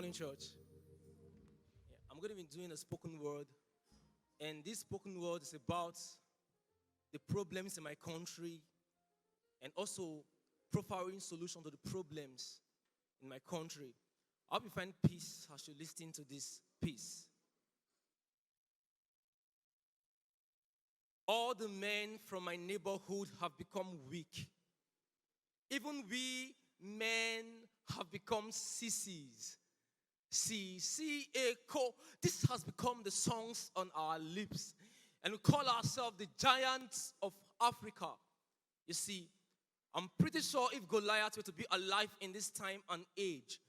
morning, church. I'm going to be doing a spoken word, and this spoken word is about the problems in my country and also profiling solution to the problems in my country. I hope you find peace as you listen to this piece. All the men from my neighborhood have become weak. Even we men have become sissies. C-C-A-Co. This has become the songs on our lips. And we call ourselves the giants of Africa. You see, I'm pretty sure if Goliath were to be alive in this time and age,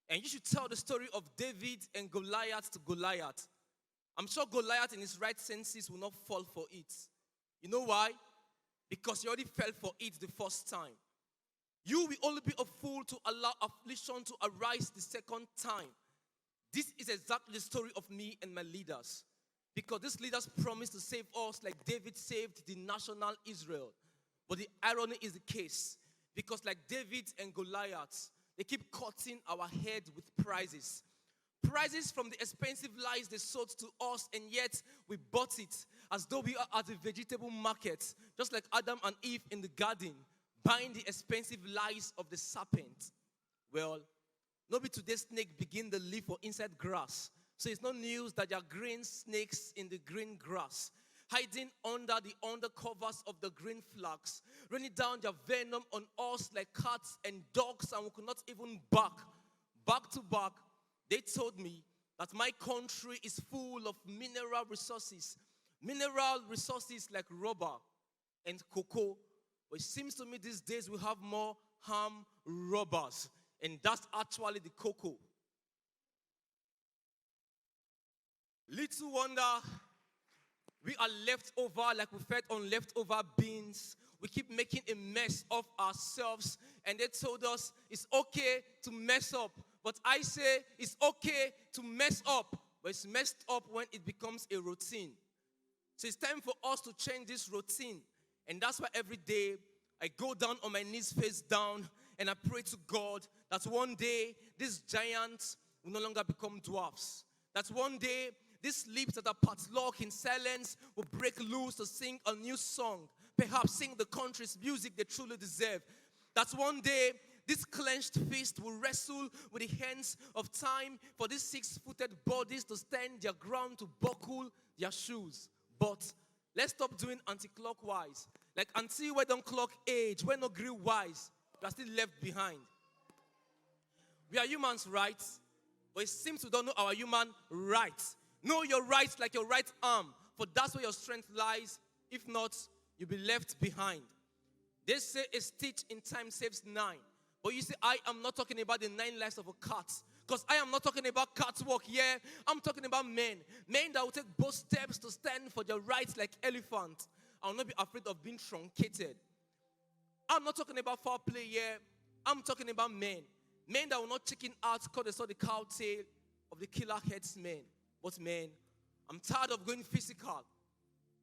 and you should tell the story of David and Goliath to Goliath, I'm sure Goliath in his right senses will not fall for it. You know why? Because he already fell for it the first time. You will only be a fool to allow affliction to arise the second time. This is exactly the story of me and my leaders. Because these leaders promised to save us like David saved the national Israel. But the irony is the case. Because like David and Goliath, they keep cutting our head with prizes. Prizes from the expensive lies they sold to us, and yet we bought it as though we are at the vegetable market, just like Adam and Eve in the garden, buying the expensive lies of the serpent. Well, nobody today snake begin to live for inside grass. So it's not news that there are green snakes in the green grass, hiding under the undercovers of the green flags, raining down their venom on us like cats and dogs, and we could not even bark. Back to back, they told me that my country is full of mineral resources like rubber and cocoa. But it seems to me these days we have more harm robbers, and that's actually the cocoa. Little wonder we are left over like we fed on leftover beans. We keep making a mess of ourselves, and they told us it's okay to mess up. But I say it's okay to mess up, but it's messed up when it becomes a routine. So it's time for us to change this routine. And that's why every day I go down on my knees, face down, and I pray to God that one day these giants will no longer become dwarfs. That one day these lips that are padlocked in silence will break loose to sing a new song. Perhaps sing the country's music they truly deserve. That one day this clenched fist will wrestle with the hands of time for these six-footed bodies to stand their ground, to buckle their shoes. But let's stop doing anti-clockwise. Like until we don't clock age, we're not grill wise, we are still left behind. We are humans, right? But it seems we don't know our human rights. Know your rights like your right arm, for that's where your strength lies. If not, you'll be left behind. They say a stitch in time saves 9. But you see, I am not talking about the 9 lives of a cat. Because I am not talking about catwalk here. I'm talking about men. Men that will take both steps to stand for their rights like elephants. I will not be afraid of being truncated. I'm not talking about foul play here. I'm talking about men. Men that will not chicken out because they saw the cow tail of the killer headsman. But men, I'm tired of going physical.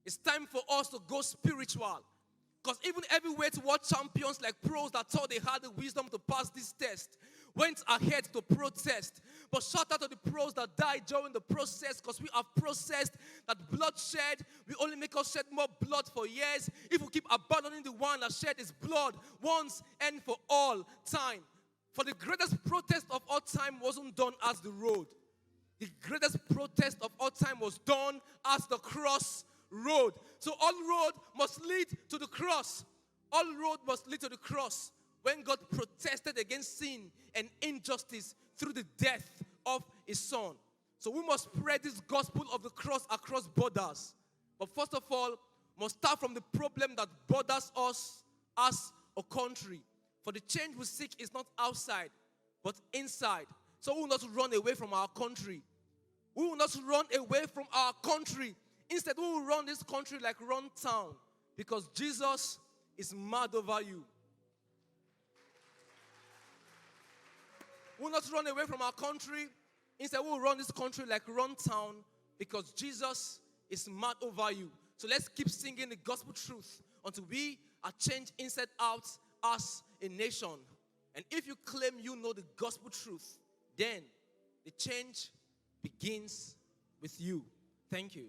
It's time for us to go spiritual. Because even heavyweight world champions like pros that thought they had the wisdom to pass this test went ahead to protest. But shout out to the pros that died during the process, because we have processed that bloodshed will only make us shed more blood for years if we keep abandoning the one that shed his blood once and for all time. For the greatest protest of all time wasn't done as the road. The greatest protest of all time was done as the cross road. So all road must lead to the cross. All road must lead to the cross. When God protested against sin and injustice through the death of his son. So we must spread this gospel of the cross across borders. But first of all, must start from the problem that borders us as a country. For the change we seek is not outside, but inside. So we will not run away from our country. We will not run away from our country. Instead, we will run this country like run town. Because Jesus is mad over you. We will not run away from our country. Instead, we will run this country like run town. Because Jesus is mad over you. So let's keep singing the gospel truth until we are changed inside out as a nation. And if you claim you know the gospel truth, then The change begins with you. Thank you.